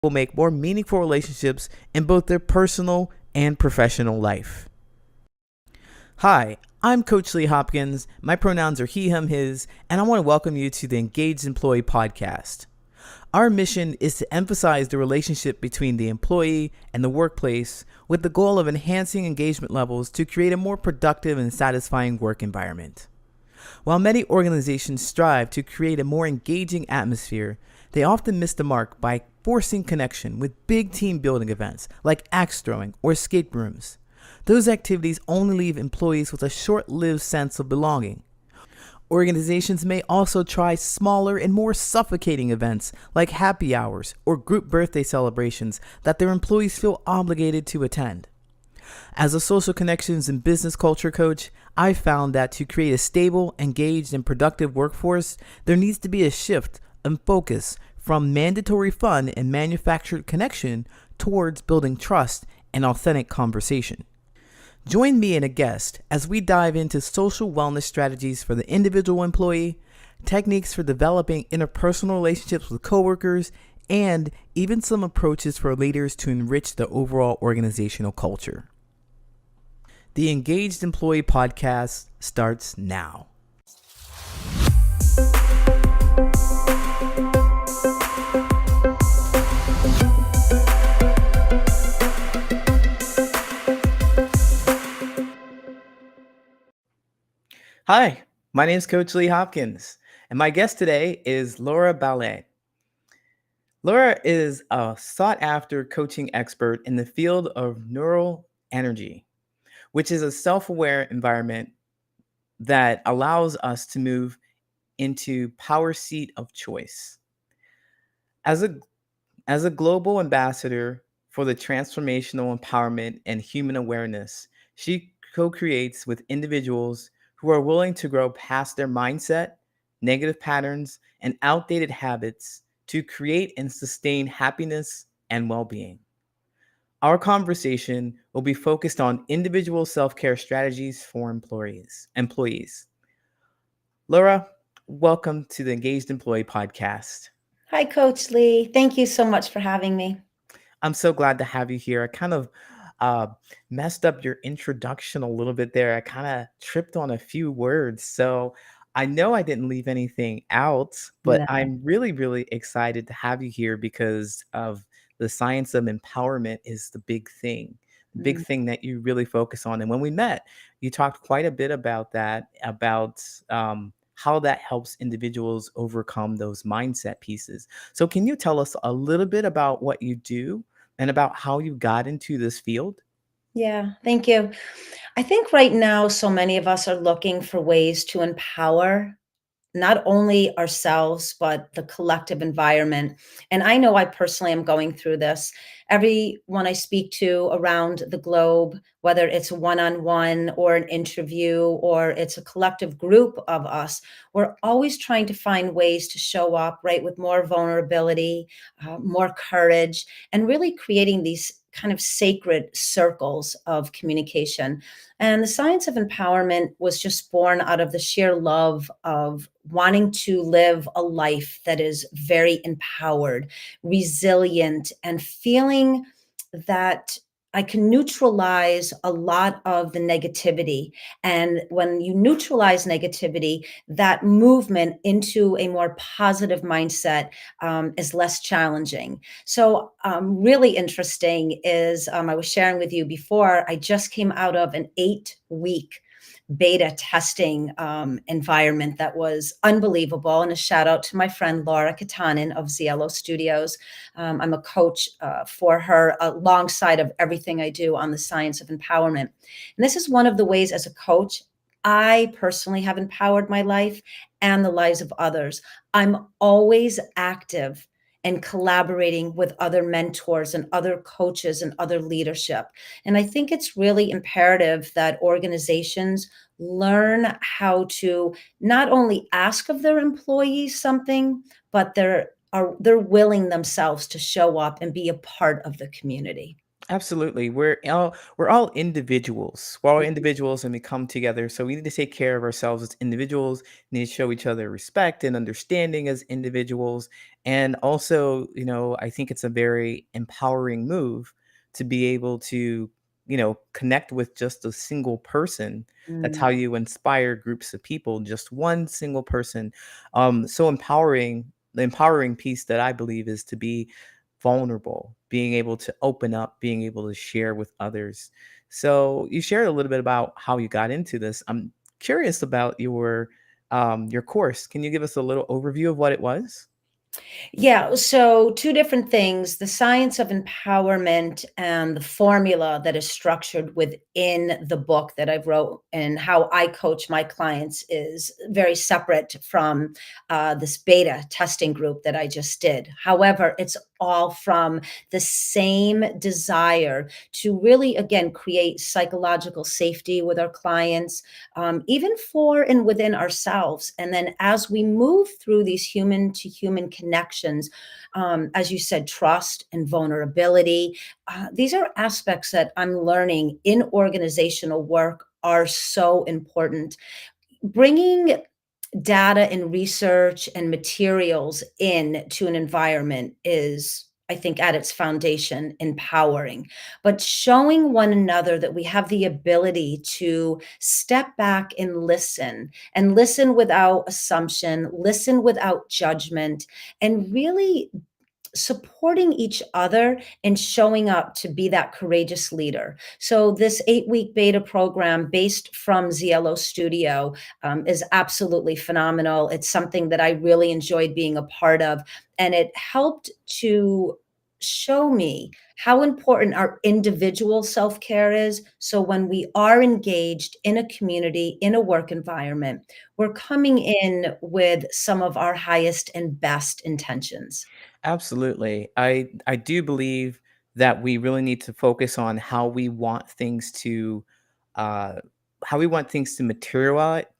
will make more meaningful relationships in both their personal and professional life. Hi, I'm Coach Lee Hopkins. My pronouns are he, him, his, and I want to welcome you to the Engaged Employee Podcast. Our mission is to emphasize the relationship between the employee and the workplace with the goal of enhancing engagement levels to create a more productive and satisfying work environment. While many organizations strive to create a more engaging atmosphere, they often miss the mark by forcing connection with big team building events like axe throwing or escape rooms. Those activities only leave employees with a short-lived sense of belonging. Organizations may also try smaller and more suffocating events like happy hours or group birthday celebrations that their employees feel obligated to attend. As a social connections and business culture coach, I've found that to create a stable, engaged, and productive workforce, there needs to be a shift in focus from mandatory fun and manufactured connection towards building trust and authentic conversation. Join me and a guest as we dive into social wellness strategies for the individual employee, techniques for developing interpersonal relationships with coworkers, and even some approaches for leaders to enrich the overall organizational culture. The Engaged Employee Podcast starts now. Hi, my name is Coach Lee Hopkins, and my guest today is Laura Ballet. Laura is a sought-after coaching expert in the field of Neuro-Energy, which is a self-aware environment that allows us to move into power seat of choice. As a global ambassador for the transformational empowerment and human awareness, she co-creates with individuals who are willing to grow past their mindset, negative patterns, and outdated habits to create and sustain happiness and well-being. Our conversation will be focused on individual self-care strategies for employees. Laura, welcome to the Engaged Employee Podcast. Hi, Coach Lee. Thank you so much for having me. I'm so glad to have you here. I kind of uh, messed up your introduction a little bit there. I kind of tripped on a few words. So I know I didn't leave anything out, but No. I'm really, really excited to have you here because of the science of empowerment is the big Mm. thing that you really focus on. And when we met, you talked quite a bit about that, about how that helps individuals overcome those mindset pieces. So, can you tell us a little bit about what you do and about how you got into this field? Yeah, thank you. I think right now, so many of us are looking for ways to empower not only ourselves, but the collective environment. And I know I personally am going through this. Everyone I speak to around the globe, whether it's a one-on-one or an interview, or it's a collective group of us, we're always trying to find ways to show up, right, with more vulnerability, more courage, and really creating these kind of sacred circles of communication. And the science of empowerment was just born out of the sheer love of wanting to live a life that is very empowered, resilient, and feeling that I can neutralize a lot of the negativity. And when you neutralize negativity, that movement into a more positive mindset is less challenging. So, really interesting is I was sharing with you before, I just came out of an 8-week beta testing environment that was unbelievable. And a shout out to my friend Laura Katanen of Ziello Studios. I'm a coach for her alongside of everything I do on the science of empowerment. And this is one of the ways as a coach, I personally have empowered my life and the lives of others. I'm always active and collaborating with other mentors and other coaches and other leadership. And I think it's really imperative that organizations learn how to not only ask of their employees something, but they're willing themselves to show up and be a part of the community. Absolutely. We're all individuals. We're all Mhm. individuals and we come together. So we need to take care of ourselves as individuals, need to show each other respect and understanding as individuals. And also, I think it's a very empowering move to be able to, connect with just a single person. That's Mm, how you inspire groups of people, just one single person. So empowering, the empowering piece that I believe is to be vulnerable, being able to open up, being able to share with others. So you shared a little bit about how you got into this. I'm curious about your course. Can you give us a little overview of what it was? Yeah, so two different things, the science of empowerment and the formula that is structured within the book that I've wrote and how I coach my clients is very separate from this beta testing group that I just did. However, it's all from the same desire to really, again, create psychological safety with our clients, even for and within ourselves. And then as we move through these human to human connections, as you said, trust and vulnerability, these are aspects that I'm learning in organizational work are so important. Bringing data and research and materials into an environment is, I think, at its foundation, empowering. But showing one another that we have the ability to step back and listen without assumption, listen without judgment, and really supporting each other and showing up to be that courageous leader. So this 8-week beta program based from ZLO Studio is absolutely phenomenal. It's something that I really enjoyed being a part of, and it helped to show me how important our individual self-care is. So when we are engaged in a community, in a work environment, we're coming in with some of our highest and best intentions. Absolutely. I do believe that we really need to focus on uh how we want things to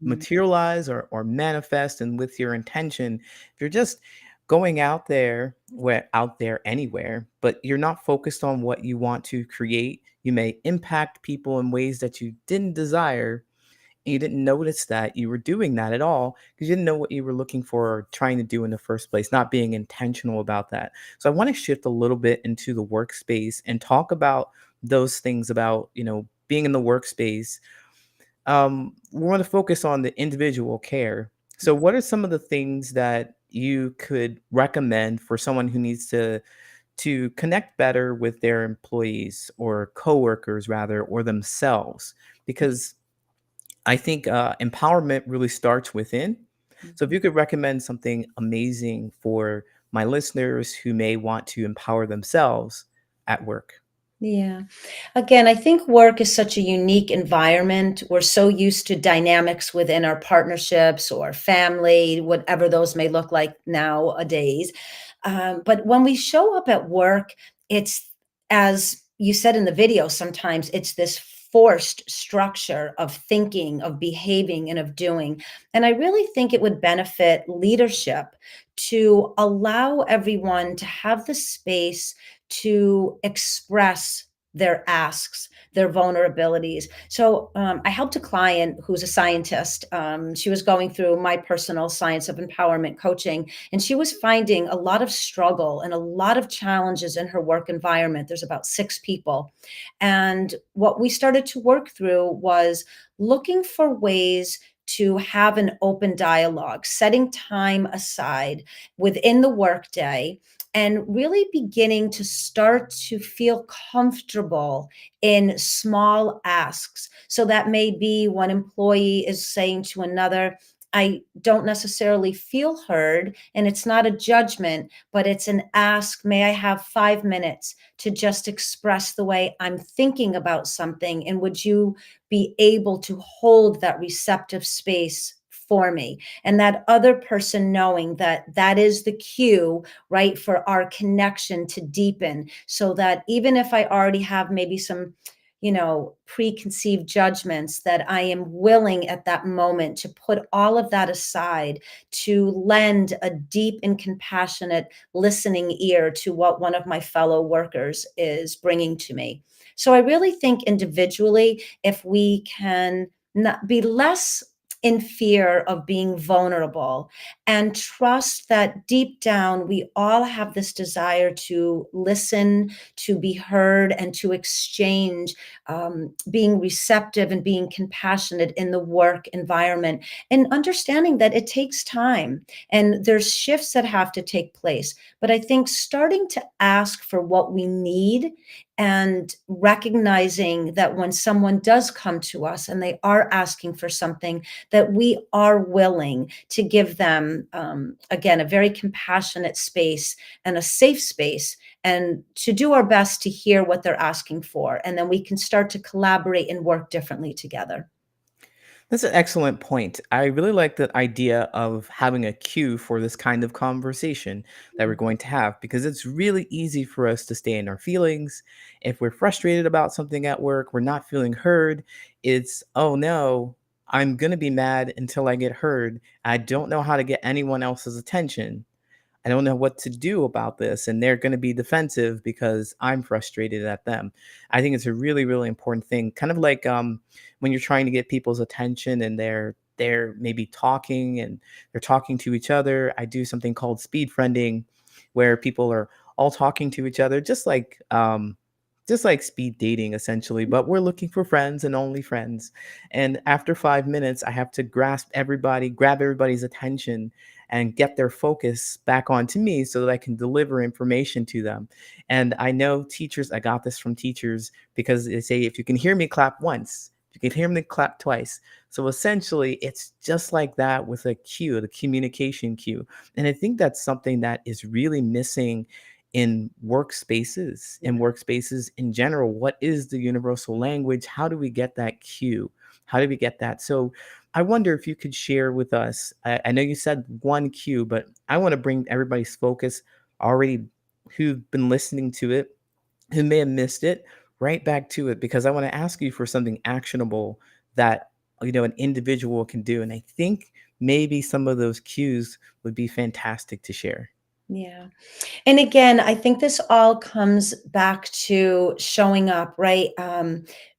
materialize or manifest, and with your intention. If you're just going out there, where out there anywhere, but you're not focused on what you want to create, you may impact people in ways that you didn't desire, you didn't notice that you were doing that at all because you didn't know what you were looking for or trying to do in the first place, not being intentional about that. So I want to shift a little bit into the workspace and talk about those things about, being in the workspace. We want to focus on the individual care. So what are some of the things that you could recommend for someone who needs to connect better with their employees or coworkers rather, or themselves? Because I think empowerment really starts within. So if Mhm. you could recommend something amazing for my listeners who may want to empower themselves at work. Yeah. Again, I think work is such a unique environment. We're so used to dynamics within our partnerships or family, whatever those may look like nowadays. But when we show up at work, it's, as you said in the video, sometimes it's this forced structure of thinking, of behaving, and of doing. And I really think it would benefit leadership to allow everyone to have the space to express their asks, their vulnerabilities. So I helped a client who's a scientist. She was going through my personal science of empowerment coaching, and she was finding a lot of struggle and a lot of challenges in her work environment. There's about 6 people. And what we started to work through was looking for ways to have an open dialogue, setting time aside within the workday and really beginning to start to feel comfortable in small asks. So that may be one employee is saying to another, I don't necessarily feel heard, and it's not a judgment, but it's an ask. May I have 5 minutes to just express the way I'm thinking about something? And would you be able to hold that receptive space for me? And that other person knowing that that is the cue, right, for our connection to deepen, so that even if I already have maybe some, preconceived judgments, that I am willing at that moment to put all of that aside, to lend a deep and compassionate listening ear to what one of my fellow workers is bringing to me. So I really think individually, if we can not be less in fear of being vulnerable and trust that deep down we all have this desire to listen, to be heard, and to exchange, being receptive and being compassionate in the work environment, and understanding that it takes time and there's shifts that have to take place. But I think starting to ask for what we need and recognizing that when someone does come to us and they are asking for something, that we are willing to give them, again, a very compassionate space and a safe space, and to do our best to hear what they're asking for. And then we can start to collaborate and work differently together. That's an excellent point. I really like the idea of having a cue for this kind of conversation that we're going to have because it's really easy for us to stay in our feelings. If we're frustrated about something at work, we're not feeling heard, it's, oh no, I'm going to be mad until I get heard. I don't know how to get anyone else's attention. I don't know what to do about this. And they're going to be defensive because I'm frustrated at them. I think it's a really, really important thing. Kind of like when you're trying to get people's attention and they're maybe talking and they're talking to each other. I do something called speed friending where people are all talking to each other, just like speed dating essentially, but we're looking for friends and only friends. And after 5 minutes, I have to grab everybody's attention and get their focus back onto me so that I can deliver information to them. And I know teachers, I got this from teachers because they say, if you can hear me, clap once. If you can hear me, clap twice. So essentially, it's just like that with a cue, the communication cue. And I think that's something that is really missing in workspaces in general. What is the universal language? How do we get that cue? How do we get that? So I wonder if you could share with us. I know you said one cue, but I want to bring everybody's focus already who've been listening to it, who may have missed it, right back to it because I want to ask you for something actionable that an individual can do. And I think maybe some of those cues would be fantastic to share. Yeah. And again, I think this all comes back to showing up, right?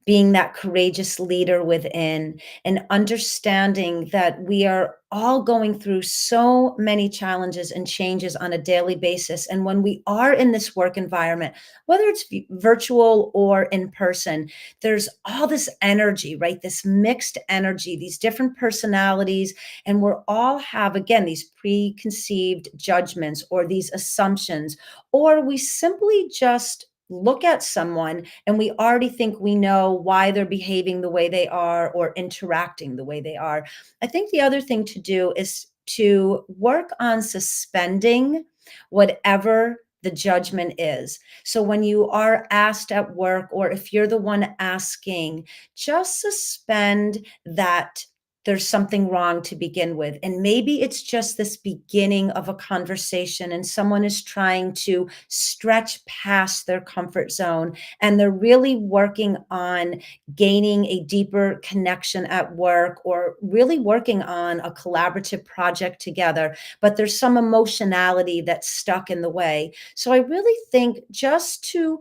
Being that courageous leader within, and understanding that we are all going through so many challenges and changes on a daily basis. And when we are in this work environment, whether it's virtual or in person, there's all this energy, right? This mixed energy, these different personalities, and we're all have, again, these preconceived judgments or these assumptions, or we simply just look at someone and we already think we know why they're behaving the way they are or interacting the way they are. I think the other thing to do is to work on suspending whatever the judgment is. So when you are asked at work, or if you're the one asking, just suspend that there's something wrong to begin with. And maybe it's just this beginning of a conversation and someone is trying to stretch past their comfort zone and they're really working on gaining a deeper connection at work, or really working on a collaborative project together, but there's some emotionality that's stuck in the way. So I really think just to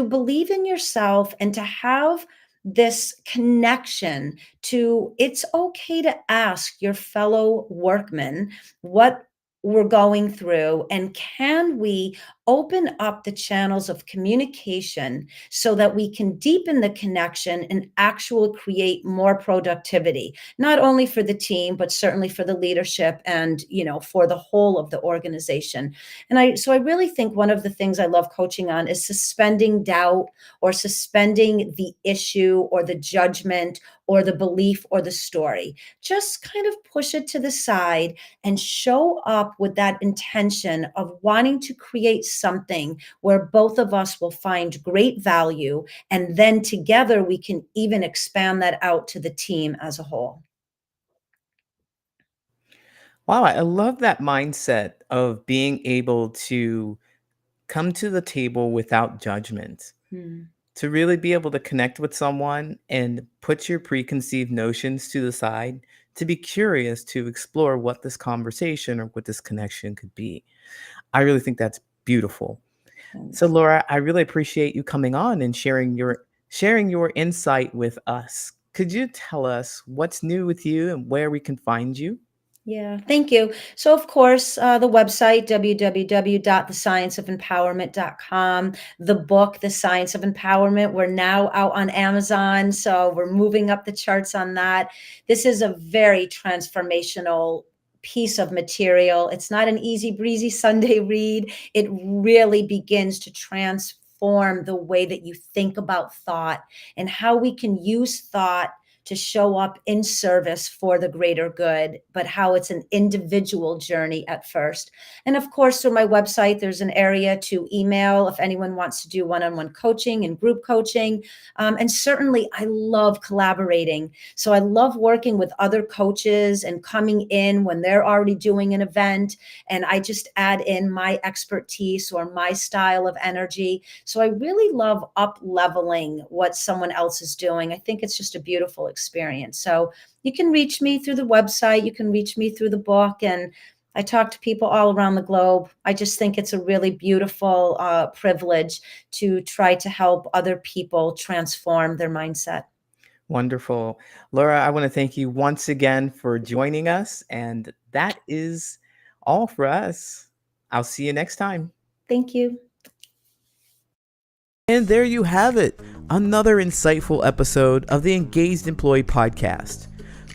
believe in yourself and to have this connection to, it's okay to ask your fellow workmen what we're going through, and can we open up the channels of communication so that we can deepen the connection and actually create more productivity, not only for the team but certainly for the leadership and for the whole of the organization. And I really think one of the things I love coaching on is suspending doubt, or suspending the issue or the judgment or the belief or the story. Just kind of push it to the side and show up with that intention of wanting to create something where both of us will find great value. And then together we can even expand that out to the team as a whole. Wow, I love that mindset of being able to come to the table without judgment. Hmm. To really be able to connect with someone and put your preconceived notions to the side, to be curious to explore what this conversation or what this connection could be. I really think that's beautiful. So Thanks. Laura, I really appreciate you coming on and sharing your insight with us. Could you tell us what's new with you and where we can find you? Yeah, thank you. So, of course, the website, www.thescienceofempowerment.com, the book, The Science of Empowerment, we're now out on Amazon. So, we're moving up the charts on that. This is a very transformational piece of material. It's not an easy breezy Sunday read. It really begins to transform the way that you think about thought and how we can use thought to show up in service for the greater good, but how it's an individual journey at first. And of course, through my website, there's an area to email if anyone wants to do one-on-one coaching and group coaching. And certainly, I love collaborating. So I love working with other coaches and coming in when they're already doing an event. And I just add in my expertise or my style of energy. So I really love up leveling what someone else is doing. I think it's just a beautiful experience. So you can reach me through the website, you can reach me through the book, and I talk to people all around the globe. I just think it's a really beautiful privilege to try to help other people transform their mindset. Wonderful. Laura, I want to thank you once again for joining us. And that is all for us. I'll see you next time. Thank you. And there you have it, another insightful episode of the Engaged Employee Podcast.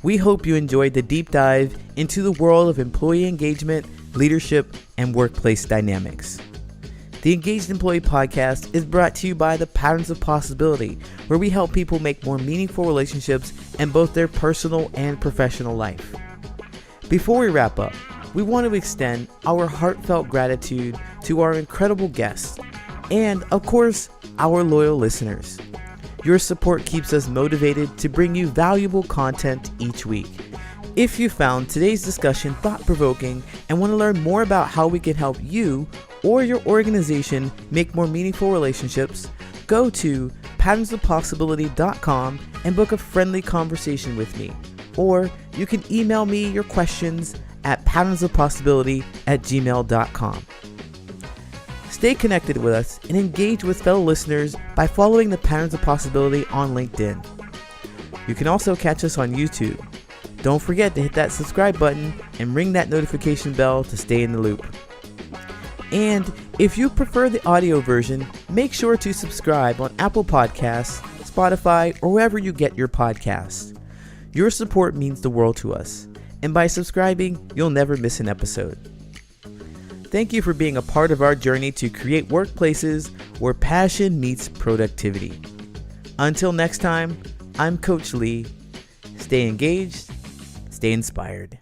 We hope you enjoyed the deep dive into the world of employee engagement, leadership, and workplace dynamics. The Engaged Employee Podcast is brought to you by the Patterns of Possibility, where we help people make more meaningful relationships in both their personal and professional life. Before we wrap up, we want to extend our heartfelt gratitude to our incredible guests and, of course, our loyal listeners. Your support keeps us motivated to bring you valuable content each week. If you found today's discussion thought-provoking and want to learn more about how we can help you or your organization make more meaningful relationships, go to patternsofpossibility.com and book a friendly conversation with me. Or you can email me your questions at patternsofpossibility@gmail.com. Stay connected with us and engage with fellow listeners by following the Patterns of Possibility on LinkedIn. You can also catch us on YouTube. Don't forget to hit that subscribe button and ring that notification bell to stay in the loop. And if you prefer the audio version, make sure to subscribe on Apple Podcasts, Spotify, or wherever you get your podcasts. Your support means the world to us, and by subscribing, you'll never miss an episode. Thank you for being a part of our journey to create workplaces where passion meets productivity. Until next time, I'm Coach Lee. Stay engaged, stay inspired.